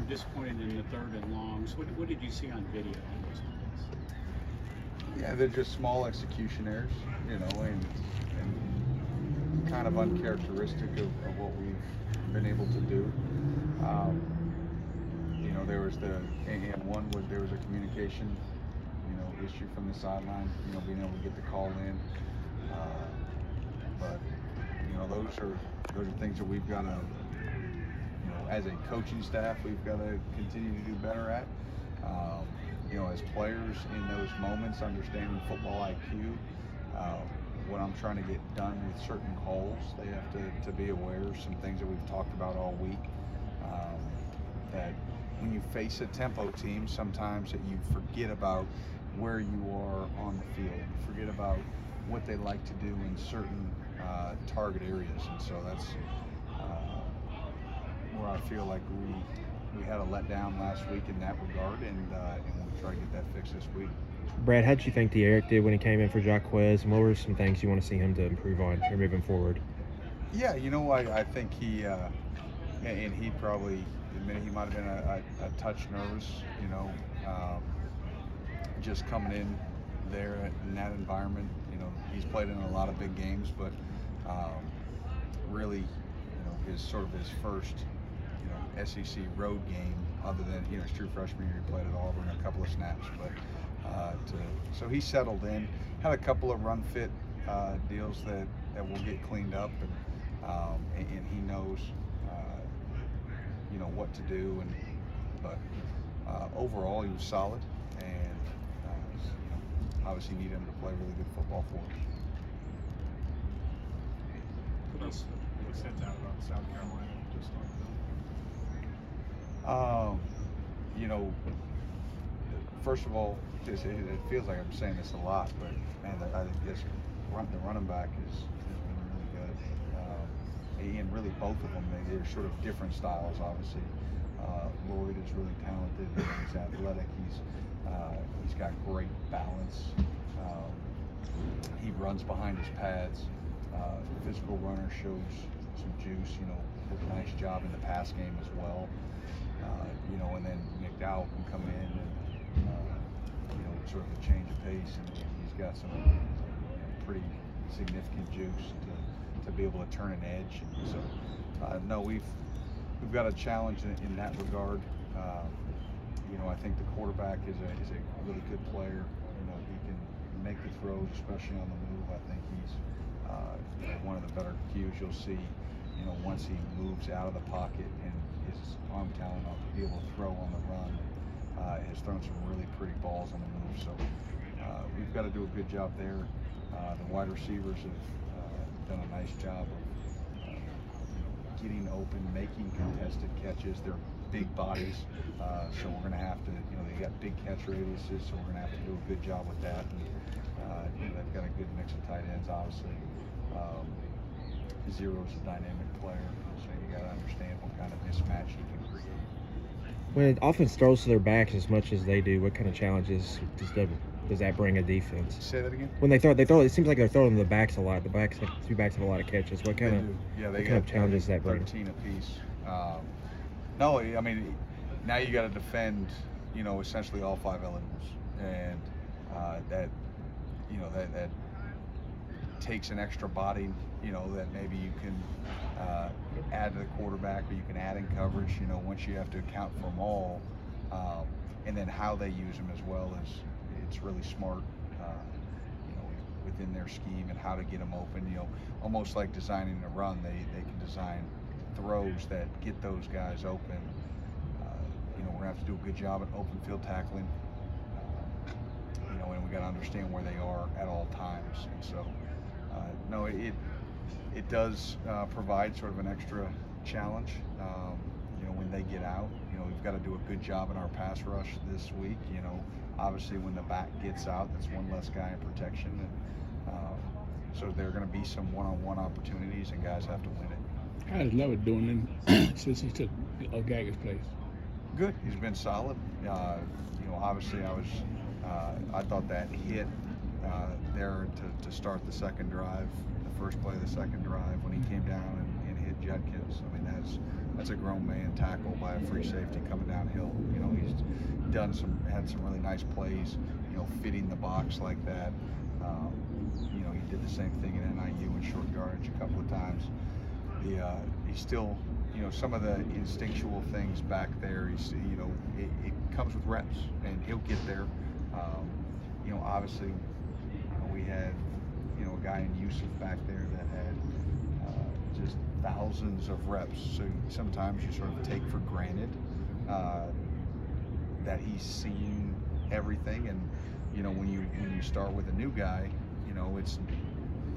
disappointed in the third and longs. What did you see on video on those plays? Yeah, they're just small execution errors, and kind of uncharacteristic of what we've been able to do. There was there was a communication, issue from the sideline, being able to get the call in. But those are things that we've got to, as a coaching staff, we've got to continue to do better at. As players in those moments, understanding football IQ, when I'm trying to get done with certain calls, they have to be aware of some things that we've talked about all week. That when you face a tempo team, sometimes that you forget about where you are on the field, forget about what they like to do in certain target areas, and so that's where I feel like we had a letdown last week in that regard, and we'll try to get that fixed this week. Brad, how did you think Eric did when he came in for Jaquez, and what were some things you want to see him to improve on here moving forward? Yeah, I think he and he probably admitted he might have been a touch nervous, just coming in there in that environment. He's played in a lot of big games, but really, his first, SEC road game, other than his true freshman year, he played at Auburn a couple of snaps, but so he settled in, had a couple of run fit deals that will get cleaned up, and he knows what to do, but overall he was solid, and obviously need him to play really good football for us. What stands out about South Carolina just on first of all, it feels like I'm saying this a lot, but man, I think the running back is really good. And really both of them, they're sort of different styles, obviously. Lloyd is really talented, he's athletic, he's got great balance. He runs behind his pads. Physical runner, shows some juice, does a nice job in the pass game as well. And then McDowell can come in and sort of a change of pace, and he's got some pretty significant juice to be able to turn an edge. And so, no, we've got a challenge in that regard. I think the quarterback is a really good player. He can make the throws, especially on the move. I think he's one of the better cues you'll see. Once he moves out of the pocket and his arm talent to be able to throw on the run, has thrown some really pretty balls on the move. So we've got to do a good job there. The wide receivers have done a nice job of getting open, making contested catches. They're big bodies, so we're going to have to, they got big catch radiuses, so we're going to have to do a good job with that. And they've got a good mix of tight ends, obviously. Zero's a dynamic player, so you got to understand what kind of mismatch he can create. When an offense throws to their backs as much as they do, what kind of challenges does that bring a defense? Say that again? When they throw. It seems like they're throwing to the backs a lot. Two backs have a lot of catches. What kind of challenges that bring? 13 apiece. No, I mean, now you got to defend, essentially all five elements, and that takes an extra body, that maybe you can add to the quarterback, or you can add in coverage, once you have to account for them all, and then how they use them as well is, it's really smart, within their scheme and how to get them open, almost like designing a run, they can design throws that get those guys open. We're gonna have to do a good job at open field tackling, and we got to understand where they are at all times. And so, no, it does provide sort of an extra challenge. When they get out, we've got to do a good job in our pass rush this week. Obviously when the back gets out, that's one less guy in protection, and so there are going to be some one-on-one opportunities, and guys have to win it. How's Lovett doing since he took Gagger's place? Good. He's been solid. Obviously I thought that hit there to start the second drive, the first play of the second drive, when he came down and hit Judkins. I mean, that's a grown man tackle by a free safety coming downhill. You know, he's had some really nice plays. You know, fitting the box like that. You know, he did the same thing in NIU in short yardage a couple of times. He's still, you know, some of the instinctual things back there. You know, it comes with reps, and he'll get there. You know, obviously, we had, you know, a guy in Yusuf back there that had just thousands of reps. So sometimes you sort of take for granted that he's seen everything, and you know, when you start with a new guy, you know,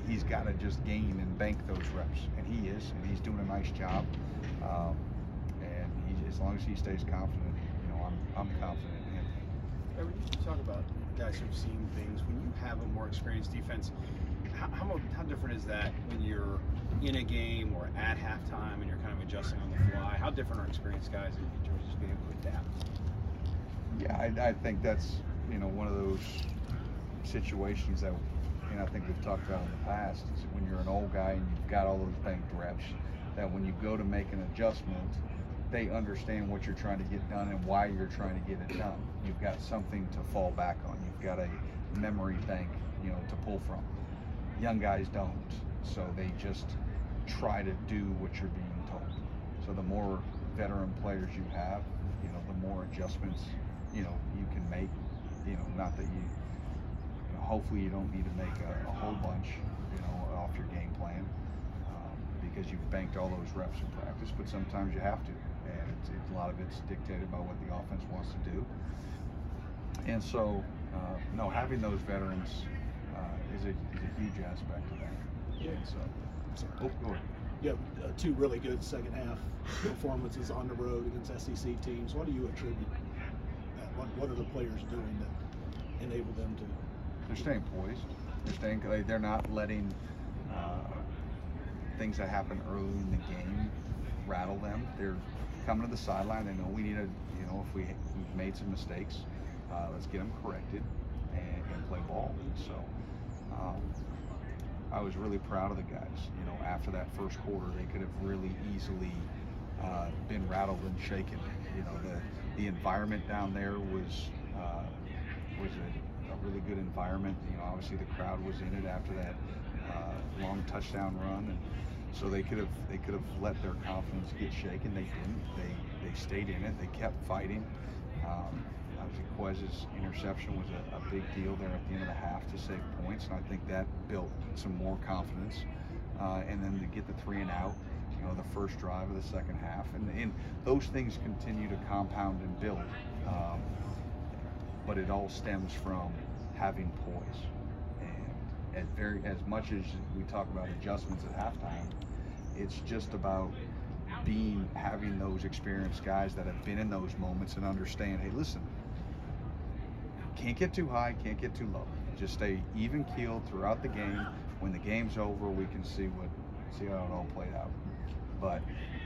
he's got to just gain and bank those reps, and he is, and he's doing a nice job. And as long as he stays confident, you know, I'm confident in him. When you talk about guys who've seen things, when you have a more experienced defense, how different is that when you're in a game or at halftime and you're kind of adjusting on the fly? How different are experienced guys in terms of just being able to adapt? Yeah, I think that's, you know, one of those situations that, you know, I think we've talked about in the past, is when you're an old guy and you've got all those banked reps, that when you go to make an adjustment, they understand what you're trying to get done and why you're trying to get it done. You've got something to fall back on. You've got a memory bank, you know, to pull from. Young guys don't, so they just try to do what you're being told. So the more veteran players you have, you know, the more adjustments, you know, you can make. You know, not that you know, hopefully you don't need to make a whole bunch, you know, off your game plan, because you've banked all those reps in practice, but sometimes you have to, and a lot of it's dictated by what the offense wants to do. And so, no, having those veterans is a huge aspect of that. Yeah. And so, oh, go ahead. You have two really good second half performances on the road against SEC teams. What do you attribute that? What are the players doing that enable them to? They're staying poised. They're not letting things that happen early in the game rattle them. They're coming to the sideline. They know we need you know, if we've made some mistakes, let's get them corrected and play ball. So I was really proud of the guys. You know, after that first quarter, they could have really easily been rattled and shaken. You know, the environment down there was a really good environment. You know, obviously the crowd was in it after that long touchdown run, and so they could have let their confidence get shaken. They didn't. They stayed in it. They kept fighting. Obviously, Quez's interception was a big deal there at the end of the half to save points, and I think that built some more confidence. And then to get the 3 and out, you know, the first drive of the second half, and those things continue to compound and build. But it all stems from having poise. And as much as we talk about adjustments at halftime, it's just about having those experienced guys that have been in those moments and understand, hey, listen, can't get too high, can't get too low. Just stay even keeled throughout the game. When the game's over, we can see how it all played out. But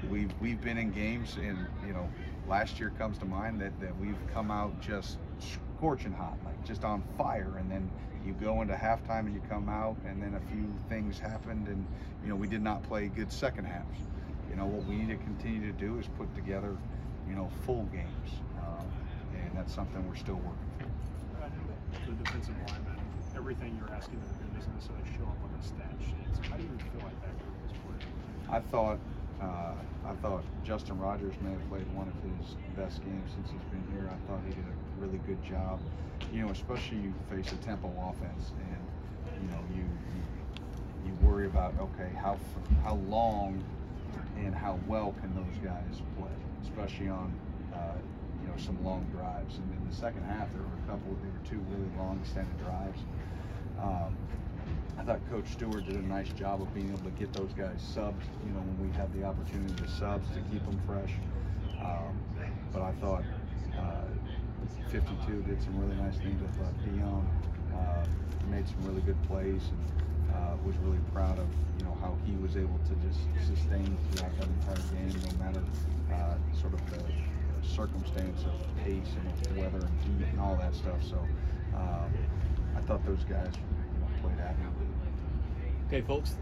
we've been in games, and you know, last year comes to mind that we've come out just scorching hot, like just on fire, and then you go into halftime and you come out, and then a few things happened, and you know, we did not play good second halves. You know, what we need to continue to do is put together, you know, full games, and that's something we're still working through. The defensive linemen, everything you're asking them to do doesn't necessarily show up on the stat sheet. So how do you feel like that group is playing? I thought Justin Rogers may have played one of his best games since he's been here. I thought he did a really good job. You know, especially you face a tempo offense, and you know, you worry about, okay, how long and how well can those guys play, especially on you know, some long drives. And in the second half, there were two really long extended drives. I thought Coach Stewart did a nice job of being able to get those guys subbed, you know, when we had the opportunity to subs to keep them fresh. But I thought 52 did some really nice things. I thought Dion made some really good plays, and was really proud of, you know, how he was able to just sustain throughout that entire game, no matter sort of the circumstance of pace and weather and heat and all that stuff. So I thought those guys, you know, played admirably. Okay, folks.